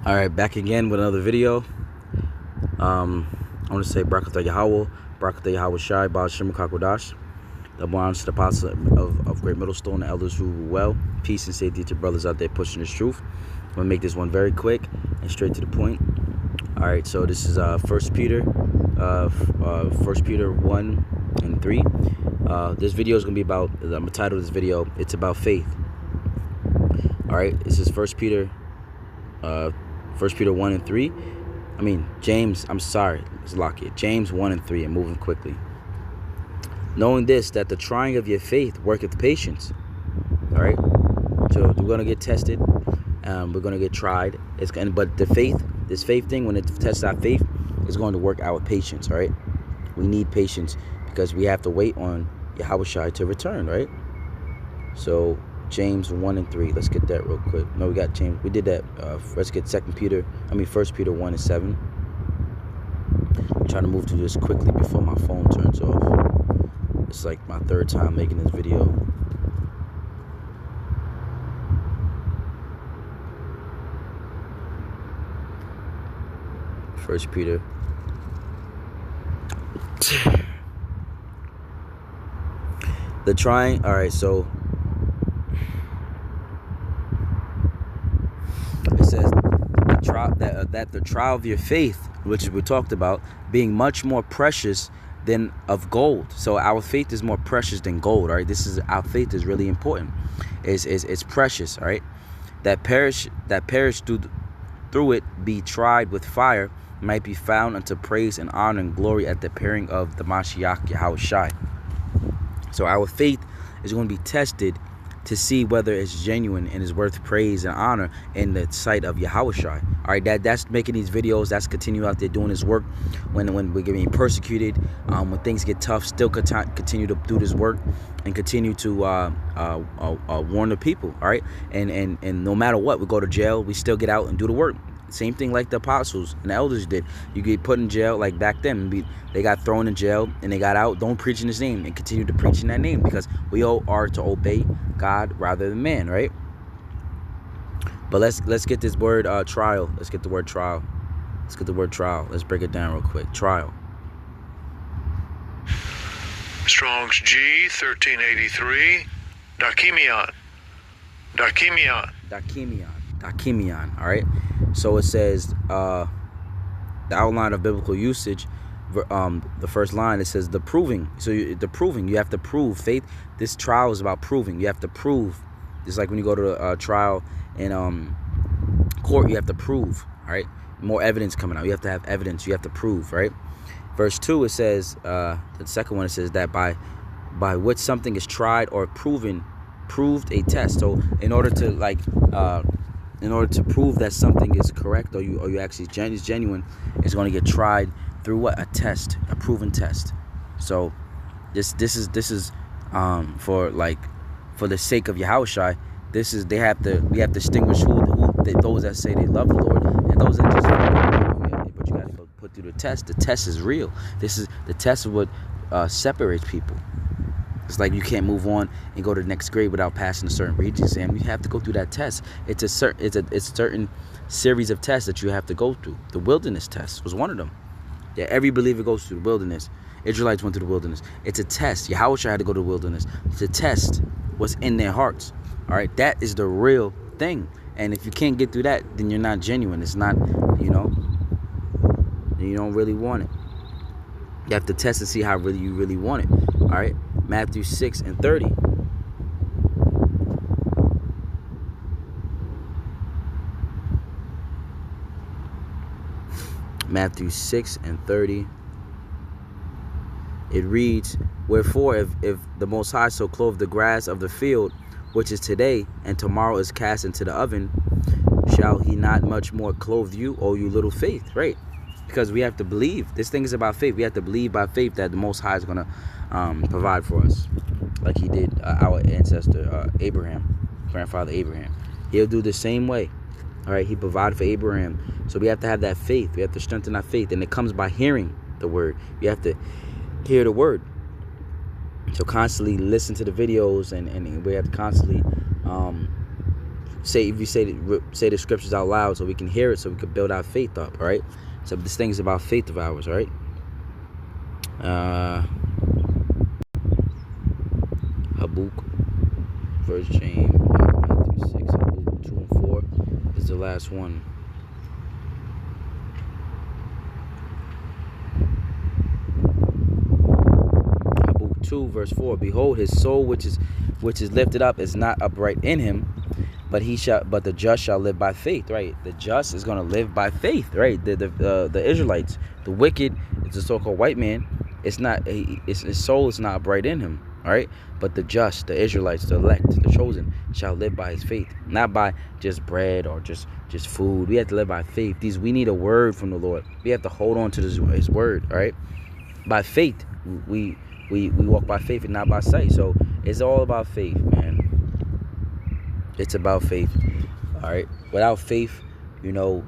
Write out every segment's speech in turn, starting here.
All right, back again with another video. I want to say Barakatah Yahweh, Barakatah Yahweh Shai, Baal Shem Kakodash. Double honors to the apostle of Great Middlestone, the elders who rule well. Peace and safety to brothers out there pushing this truth. I'm going to make this one very quick and straight to the point. All right, so this is 1 Peter 1 and 3. This video is going to be about, I'm going to title this video, it's about faith. All right, this is 1 Peter 1 and 3. I mean, James, I'm sorry, let's lock it. James 1 and 3, and moving quickly. Knowing this, that the trying of your faith worketh patience. All right, so we're going to get tested. We're going to get tried. But this faith thing, when it tests our faith, is going to work out with patience. All right, we need patience because we have to wait on Yahushua to return. Right, so James 1 and 3. Let's get that real quick. No, we got James. We did that. Let's get 1 Peter 1 and 7. I'm trying to move through this quickly before my phone turns off. It's like my third time making this video. First Peter. The trying. All right, so it says that the trial of your faith, which we talked about, being much more precious than of gold. So our faith is more precious than gold. All right, our faith is really important. It's precious. All right, that perish through it be tried with fire, might be found unto praise and honor and glory at the appearing of the Mashiach Yahushai. So our faith is going to be tested to see whether it's genuine and is worth praise and honor in the sight of Yahushai. All right, that's making these videos. That's continue out there doing this work when we're getting persecuted, when things get tough. Still continue to do this work and continue to warn the people. All right, and no matter what, we go to jail, we still get out and do the work. Same thing like the apostles and the elders did. You get put in jail like back then. They got thrown in jail and they got out. Don't preach in his name and continue to preach in that name, because we all are to obey God rather than man, right? But let's get this word trial. Let's get the word trial. Let's get the word trial. Let's break it down real quick. Trial. Strong's G 1383. Dakimion. All right. So it says the outline of biblical usage. The first line, it says the proving. So the proving, you have to prove faith. This trial is about proving. You have to prove. It's like when you go to a trial in court, you have to prove. All right, more evidence coming out. You have to have evidence. You have to prove. Right. Verse 2, it says the second one. It says that by which something is tried or proved a test. So in order to prove that something is correct or you actually is genuine, it's going to get tried through what? A test, a proven test. So this is for the sake of Yahushai. We have to distinguish those that say they love the Lord and those that just. But you got to go put through the test. The test is real. This is the test of what separates people. It's like you can't move on and go to the next grade without passing a certain reading exam. You have to go through that test. It's a certain series of tests that you have to go through. The wilderness test was one of them. Yeah, every believer goes through the wilderness. Israelites went to the wilderness. It's a test. Yahushua had to go to the wilderness to test what's in their hearts. All right, that is the real thing. And if you can't get through that, then you're not genuine. It's not, you don't really want it. You have to test and see how you really want it. All right, Matthew 6 and 30. Matthew 6 and 30. It reads, wherefore if the Most High so clothe the grass of the field, which is today and tomorrow is cast into the oven, shall he not much more clothe you, O you little faith? Right? Because we have to believe. This thing is about faith. We have to believe by faith that the Most High is going to provide for us, like he did our ancestor Abraham, grandfather Abraham. He'll do the same way. All right, he provided for Abraham. So we have to have that faith. We have to strengthen our faith. And it comes by hearing the word. You have to hear the word. So constantly listen to the videos, and we have to constantly say the scriptures out loud so we can hear it, so we can build our faith up. All right. So this thing is about faith of ours. All right. Habakkuk, First James, Matthew 6, Habakkuk 2 and 4 is the last one. Habakkuk 2 verse 4. Behold, his soul which is lifted up is not upright in him, but the just shall live by faith. Right, the just is going to live by faith. Right, the Israelites, the wicked, it's a so-called white man. His soul is not upright in him. All right, but the just, the Israelites, the elect, the chosen, shall live by his faith, not by just bread or just food. We have to live by faith. We need a word from the Lord. We have to hold on to his word. All right, by faith, we walk by faith and not by sight. So it's all about faith, man. It's about faith. All right, without faith, we're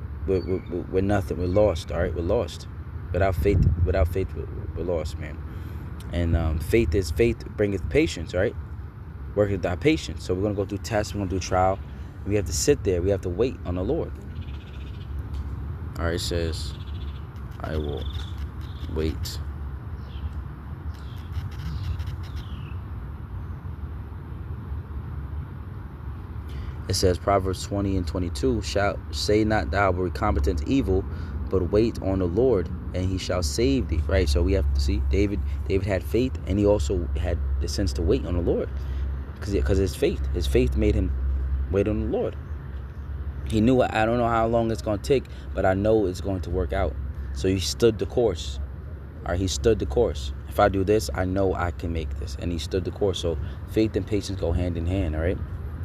nothing. We're lost. All right, we're lost. Without faith, we're lost, man. And faith bringeth patience, right? Working with our patience. So we're going to go through tests. We're going to do trial. We have to sit there. We have to wait on the Lord. All right, it says, I will wait. It says, Proverbs 20 and 22, say not thou recompetence evil, but wait on the Lord, and he shall save thee. Right, so we have to see David had faith, and he also had the sense to wait on the Lord, because his faith made him wait on the Lord. He knew, I don't know how long it's going to take, but I know it's going to work out. So he stood the course. All right, he stood the course. If I do this, I know I can make this, and he stood the course. So faith and patience go hand in hand. All right,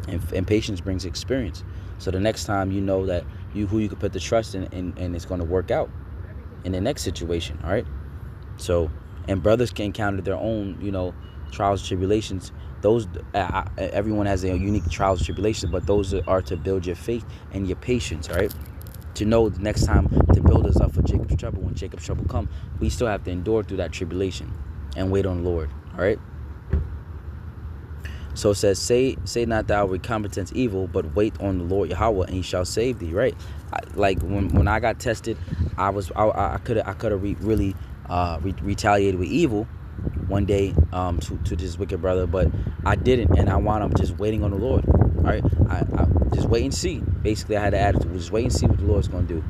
and patience brings experience. So the next time you know that who you can put the trust in, and it's going to work out in the next situation. All right. So, and brothers can encounter their own, trials and tribulations. Those everyone has their unique trials and tribulations, but those are to build your faith and your patience. All right. To know the next time to build us up for Jacob's trouble. When Jacob's trouble come, we still have to endure through that tribulation and wait on the Lord. All right. So it says, say not thou recompetence evil, but wait on the Lord Yahweh, and he shall save thee. Right, like when I got tested, I could have really retaliated with evil one day to this wicked brother, but I didn't, and I wound up just waiting on the Lord. All right, I just wait and see. Basically, I had the attitude, just wait and see what the Lord's going to do.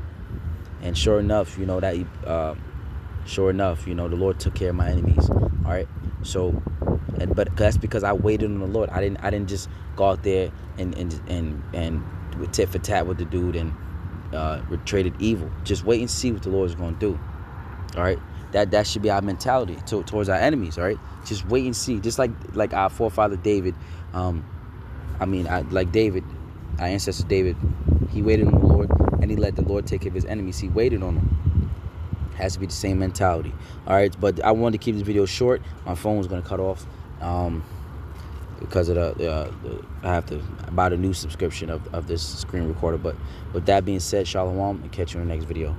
And sure enough, the Lord took care of my enemies. All right, so. But that's because I waited on the Lord. I didn't just go out there and with tit for tat with the dude and traded evil. Just wait and see what the Lord is going to do. All right, that should be our mentality towards our enemies. All right, just wait and see. Just like our forefather David. David, our ancestor David. He waited on the Lord, and he let the Lord take care of his enemies. He waited on them. Has to be the same mentality. All right, but I wanted to keep this video short. My phone was going to cut off because of I have to buy the new subscription of this screen recorder. But with that being said, shalom, and catch you in the next video.